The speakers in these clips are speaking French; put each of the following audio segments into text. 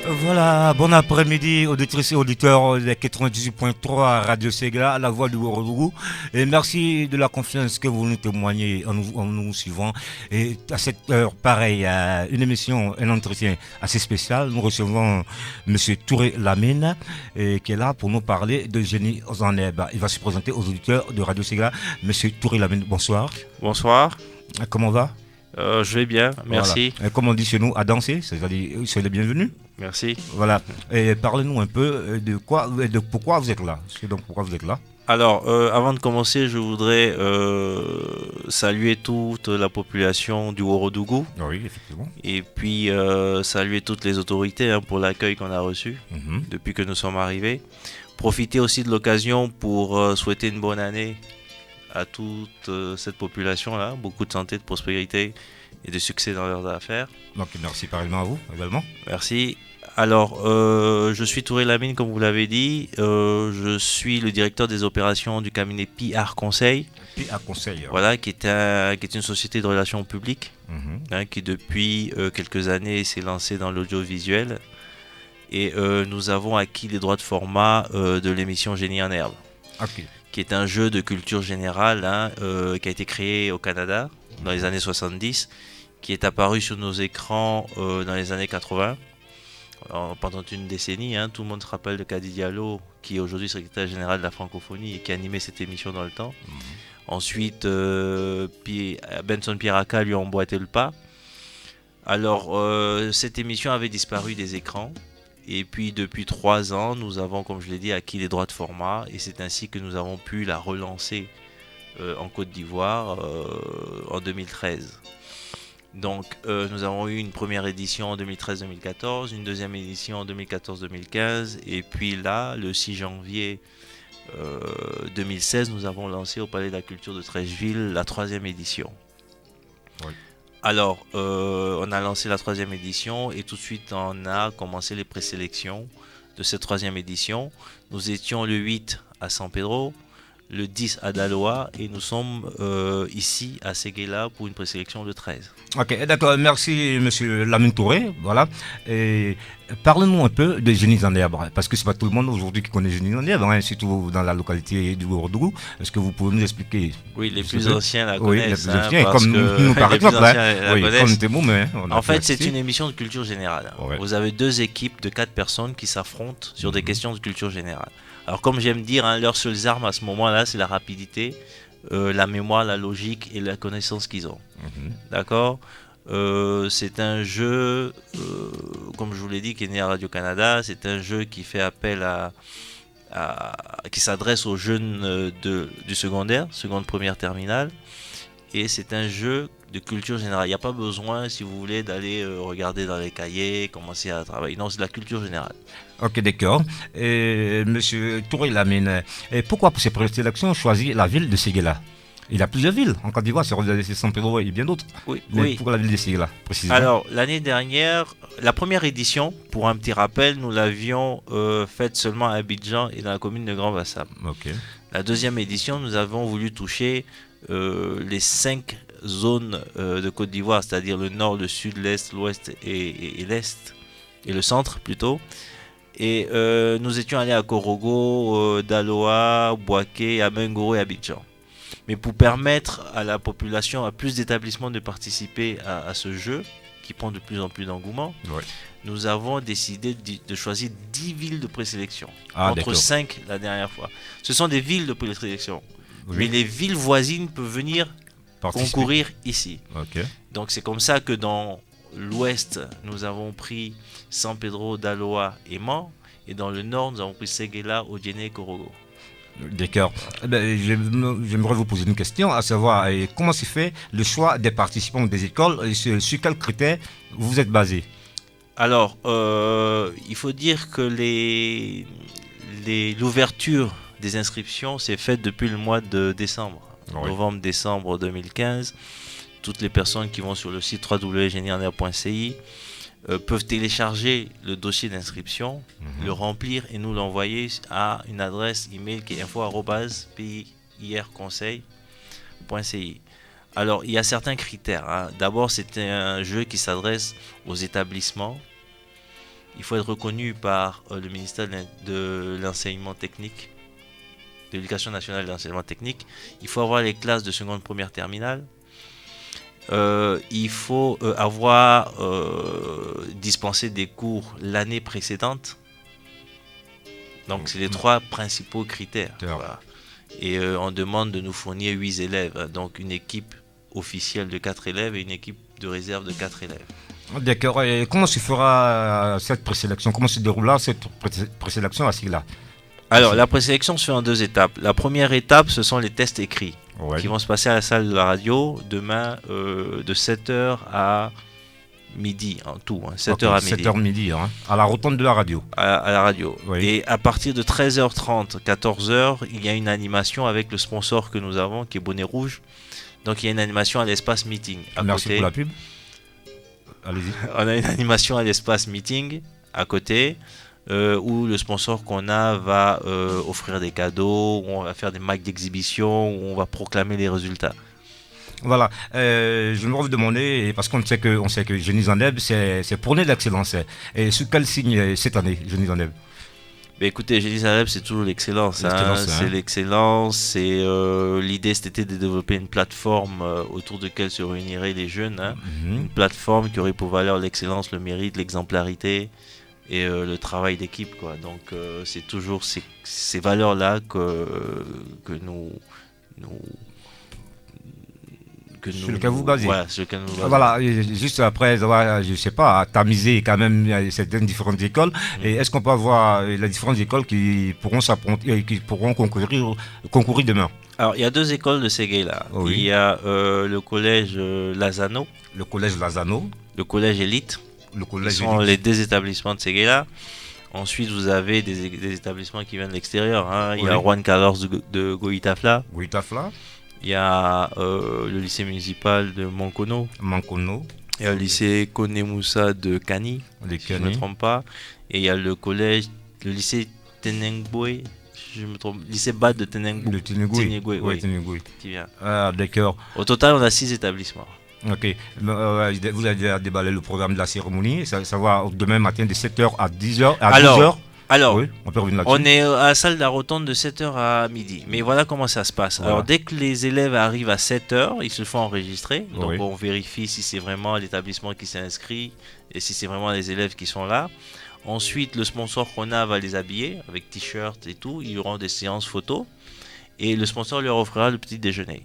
Voilà, bon après-midi, auditrices et auditeurs des 98.3 Radio Ségla, la voix du Ourodougou. Et merci de la confiance que vous nous témoignez en nous suivant. Et à cette heure, pareil, une émission, un entretien assez spécial. Nous recevons Monsieur Touré Lamine, qui est là pour nous parler de génie en herbe. Il va se présenter aux auditeurs de Radio Ségla. Monsieur Touré Lamine, bonsoir. Bonsoir, Comment va? je vais bien, Voilà. merci. Et comme on dit chez nous, à danser, c'est-à-dire, soyez les bienvenus. Merci. Voilà. Et parlez-nous un peu de pourquoi vous êtes là. C'est donc pourquoi vous êtes là. Alors, avant de commencer, je voudrais saluer toute la population du Ourodougou Oui, effectivement. et puis saluer toutes les autorités pour l'accueil qu'on a reçu Mhm. depuis que nous sommes arrivés. Profiter aussi de l'occasion pour souhaiter une bonne année à toute cette population-là. Beaucoup de santé, de prospérité et de succès dans leurs affaires. Donc merci pareillement à vous également. Merci. Alors, je suis Touré Lamine, comme vous l'avez dit. Je suis le directeur des opérations du cabinet PR Conseil, Puis à conseil. voilà, qui est une société de relations publiques, Mhm. qui depuis quelques années s'est lancée dans l'audiovisuel. Et nous avons acquis les droits de format de l'émission Génie en herbe, Ok. qui est un jeu de culture générale qui a été créé au Canada dans les années 70, qui est apparu sur nos écrans dans les années 80. Pendant une décennie, tout le monde se rappelle de Kadi Diallo, qui est aujourd'hui secrétaire général de la francophonie et qui animait cette émission dans le temps. Ensuite, Benson Pierraka lui a emboîté le pas. Alors, cette émission avait disparu des écrans. Et puis, depuis 3 ans, nous avons, comme je l'ai dit, acquis les droits de format. Et c'est ainsi que nous avons pu la relancer en Côte d'Ivoire en 2013. Donc, nous avons eu une première édition en 2013-2014, une deuxième édition en 2014-2015, et puis là, le 6 janvier 2016, nous avons lancé au Palais de la Culture de Trècheville la 3e édition. Oui. Alors, on a lancé la 3e édition et tout de suite, on a commencé les présélections de cette 3e édition. Nous étions le 8 à San Pedro, le 10 à Daloa et nous sommes ici à Séguéla pour une présélection le 13. Ok, d'accord. Merci, Monsieur Lamine Touré. Voilà. Et parlez-nous un peu de génie en herbe, parce que c'est pas tout le monde aujourd'hui qui connaît génie en herbe, surtout dans la localité du Ourodougou. Est-ce que vous pouvez nous expliquer? Oui, les Je plus sais. anciens la Oui, les connaissent. plus anciens, Parce comme que nous par les plus exemple. anciens la Oui, connaissent. comme Témoum, on a En pu fait, c'est assister. une émission de culture générale. Ouais. Vous avez 2 équipes de 4 personnes qui s'affrontent sur des Mhm. questions de culture générale. Alors, comme j'aime dire, leurs seules armes à ce moment-là, c'est la rapidité, la mémoire, la logique et la connaissance qu'ils ont. Mhm. D'accord. C'est un jeu, comme je vous l'ai dit, qui est né à Radio-Canada. C'est un jeu qui fait appel qui s'adresse aux jeunes du secondaire, seconde, première, terminale. Et c'est un jeu de culture générale. Il n'y a pas besoin, si vous voulez, d'aller regarder dans les cahiers, commencer à travailler. Non, c'est de la culture générale. Ok, d'accord. Et Monsieur Touré Lamine, et pourquoi pour ces présélections choisir la ville de Séguéla? Il y a plusieurs villes en Côte d'Ivoire, c'est San Pedro et bien d'autres. Oui, Mais oui. pour la ville de Séguéla, précisément. Alors, l'année dernière, la première édition, pour un petit rappel, nous l'avions faite seulement à Abidjan et dans la commune de Grand Bassam. Ok. La deuxième édition, nous avons voulu toucher les 5 zones de Côte d'Ivoire, c'est-à-dire le nord, le sud, l'est, l'ouest et l'est, et le centre plutôt. Et nous étions allés à Korogo, Daloa, Bouaké, Amengoro et Abidjan. Mais pour permettre à la population, à plus d'établissements de participer à ce jeu, qui prend de plus en plus d'engouement, Ouais. nous avons décidé de choisir 10 villes de présélection, Ah, contre d'accord. 5 la dernière fois. Ce sont des villes de présélection, Oui. mais les villes voisines peuvent venir Participer. concourir ici. Ok. Donc c'est comme ça que dans l'ouest, nous avons pris San Pedro, Daloa et Man, et dans le nord, nous avons pris Séguéla, Odiene et Korogo. D'accord. Eh ben, j'aimerais vous poser une question, à savoir comment se fait le choix des participants des écoles et sur quels critères vous êtes basé? Alors, il faut dire que l'ouverture des inscriptions s'est faite depuis le mois de décembre, Oui. novembre-décembre 2015. Toutes les personnes qui vont sur le site www.génierenair.ci peuvent télécharger le dossier d'inscription, le remplir et nous l'envoyer à une adresse email qui est info@pirconseil.ci. Alors, il y a certains critères. D'abord, c'est un jeu qui s'adresse aux établissements il faut être reconnu par le ministère de l'enseignement technique, de l'éducation nationale et de l'enseignement technique. Il faut avoir les classes de seconde, première, terminale. Il faut avoir dispensé des cours l'année précédente. Donc c'est les 3 principaux critères. Voilà. Et on demande de nous fournir 8 élèves. Donc une équipe officielle de 4 élèves et une équipe de réserve de 4 élèves. D'accord. Et comment se fera cette présélection? Comment se déroulera cette présélection à Sigla? Alors la présélection se fait en 2 étapes. La première étape, ce sont les tests écrits qui vont se passer à la salle de la radio demain de 7h à midi en tout, 7h à midi. 7h midi, à la rotonde de la radio. À la radio. Oui. Et à partir de 13h30, 14h, il y a une animation avec le sponsor que nous avons, qui est Bonnet Rouge. Donc il y a une animation à l'espace meeting. Merci pour la pub. Allez-y. On a une animation à l'espace meeting à côté, où le sponsor qu'on a va offrir des cadeaux, où on va faire des mics d'exhibition, où on va proclamer les résultats. Voilà, je me redemandais, parce qu'on sait que Génie en Eb, c'est pour l'excellence. Et sous quel signe cette année, Génie en Eb? Mais écoutez, Génie en Eb, c'est toujours l'excellence. C'est l'excellence. L'idée, c'était de développer une plateforme autour de laquelle se réuniraient les jeunes. Une plateforme qui aurait pour valeur l'excellence, le mérite, l'exemplarité et le travail d'équipe, quoi. Donc, c'est toujours ces valeurs-là que nous sur lequel vous basez. Voilà, sur lequel nous basons. Voilà, juste après avoir, je sais pas, tamisé quand même certaines différentes écoles, et est-ce qu'on peut avoir les différentes écoles qui pourront concourir demain? Alors, il y a 2 écoles de Séguéla. Oui. Il y a le collège Lazano. Le collège Lazano. Le collège Élite. Le collège Ce sont les 2 établissements de Séguéla. Ensuite, vous avez des établissements qui viennent de l'extérieur. Il y a Juan Carlos de Goitafla. Il y a le lycée municipal de Mankono. Il y a le lycée Konemoussa de Kani, si je ne me trompe pas. Et il y a le lycée Tenengboe, si je me trompe, lycée Bad de Tenengboe. Qui vient. Ah, d'accord. Au total, on a 6 établissements. Ok. Vous avez déballé le programme de la cérémonie. Ça va demain matin de 7h à 10h. Alors, oui, on est à la salle de la rotonde de 7h à midi. Mais voilà comment ça se passe. Voilà. Alors, dès que les élèves arrivent à 7h, ils se font enregistrer. Donc, on vérifie si c'est vraiment l'établissement qui s'est inscrit et si c'est vraiment les élèves qui sont là. Ensuite, le sponsor qu'on a va les habiller avec t-shirt et tout. Ils auront des séances photos. Et le sponsor leur offrira le petit déjeuner.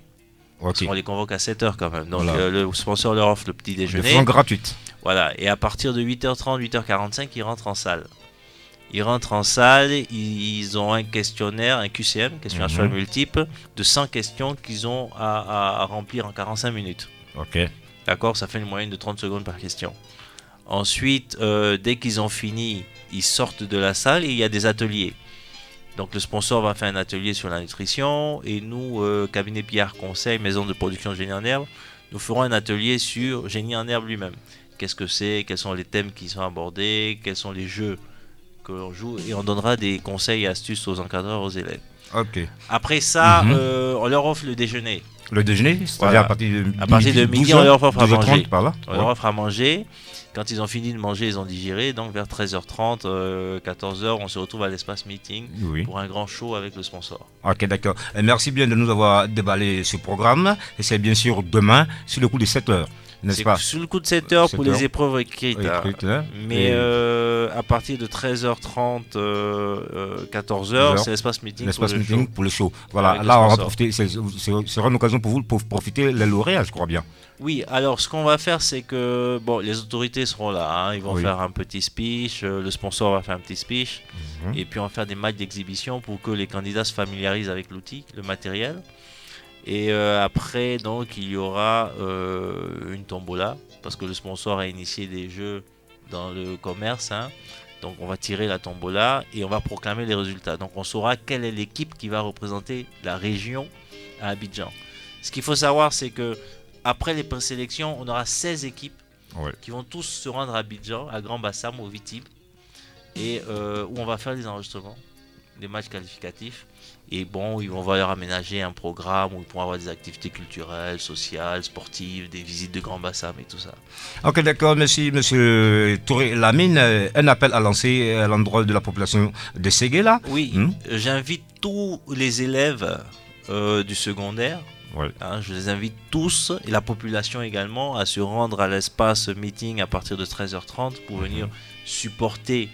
Parce qu'on les convoque à 7h quand même. Donc, le sponsor leur offre le petit déjeuner. De façon gratuite. Voilà. Et à partir de 8h30, 8h45, ils rentrent en salle. Ils rentrent en salle, ils ont un questionnaire, un QCM, question à choix multiple, de 100 questions qu'ils ont à remplir en 45 minutes. Ok. D'accord, ça fait une moyenne de 30 secondes par question. Ensuite, dès qu'ils ont fini, ils sortent de la salle et il y a des ateliers. Donc le sponsor va faire un atelier sur la nutrition et nous, cabinet Pierre Conseil, maison de production Génie en Herbe, nous ferons un atelier sur Génie en Herbe lui-même. Qu'est-ce que c'est, quels sont les thèmes qui sont abordés, quels sont les jeux que l'on joue et on donnera des conseils et astuces aux encadreurs, aux élèves. Ok. Après ça, on leur offre le déjeuner. Le déjeuner, c'est-à-dire à partir de midi, on leur offre à manger. On leur offre à manger. Quand ils ont fini de manger, ils ont digéré. Donc vers 13h30, 14h, on se retrouve à l'espace meeting pour un grand show avec le sponsor. Ok, d'accord. Merci bien de nous avoir déballé ce programme. Et c'est bien sûr demain, sur le coup de 7h. N'est-ce pas? Sous le coup de 7h pour les épreuves écrites. Mais à partir de 13h30, 14h, c'est l'espace meeting. L'espace meeting pour le show. Voilà, là on va profiter. Ce sera une occasion pour vous pour profiter les lauréats, je crois bien. Oui, alors ce qu'on va faire, c'est que les autorités seront là. Ils vont faire un petit speech. Le sponsor va faire un petit speech. Et puis on va faire des matchs d'exhibition pour que les candidats se familiarisent avec l'outil, le matériel. Et après, donc, il y aura une tombola, parce que le sponsor a initié des jeux dans le commerce. Donc, on va tirer la tombola et on va proclamer les résultats. Donc, on saura quelle est l'équipe qui va représenter la région à Abidjan. Ce qu'il faut savoir, c'est que après les présélections, on aura 16 équipes qui vont tous se rendre à Abidjan, à Grand Bassam, au Vitib, et où on va faire des enregistrements. les matchs qualificatifs. Et bon, on va leur aménager un programme où ils pourront avoir des activités culturelles, sociales, sportives, des visites de Grand Bassam et tout ça. Ok, d'accord, merci, monsieur Touré Lamine. Un appel à lancer à l'endroit de la population de Séguéla. Oui, j'invite tous les élèves du secondaire. Ouais. Je les invite tous, et la population également, à se rendre à l'espace meeting à partir de 13h30 pour venir supporter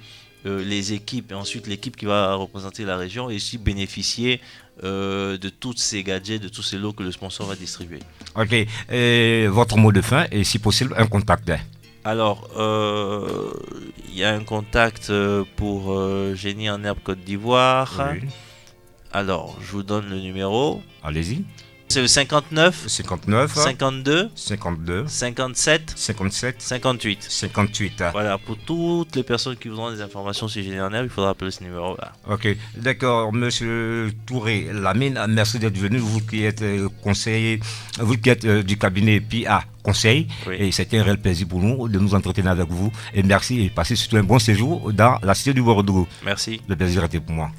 les équipes, et ensuite l'équipe qui va représenter la région, et aussi bénéficier de tous ces gadgets, de tous ces lots que le sponsor va distribuer. Ok, votre mot de fin et si possible un contact. Alors, il y a un contact pour Génie en Herbe Côte d'Ivoire. Oui. Alors, je vous donne le numéro. Allez-y. C'est le 59 59 52 52 57 57 58. 58. Voilà, pour toutes les personnes qui voudront des informations sur Génie en Herbe, il faudra appeler ce numéro-là. Ok, d'accord, monsieur Touré Lamine, merci d'être venu, vous qui êtes conseiller, vous qui êtes du cabinet PIA Conseil, Oui. et c'était un réel plaisir pour nous de nous entretenir avec vous, et merci, et passez surtout un bon séjour dans la cité du Bordeaux. Merci. Le plaisir était pour moi.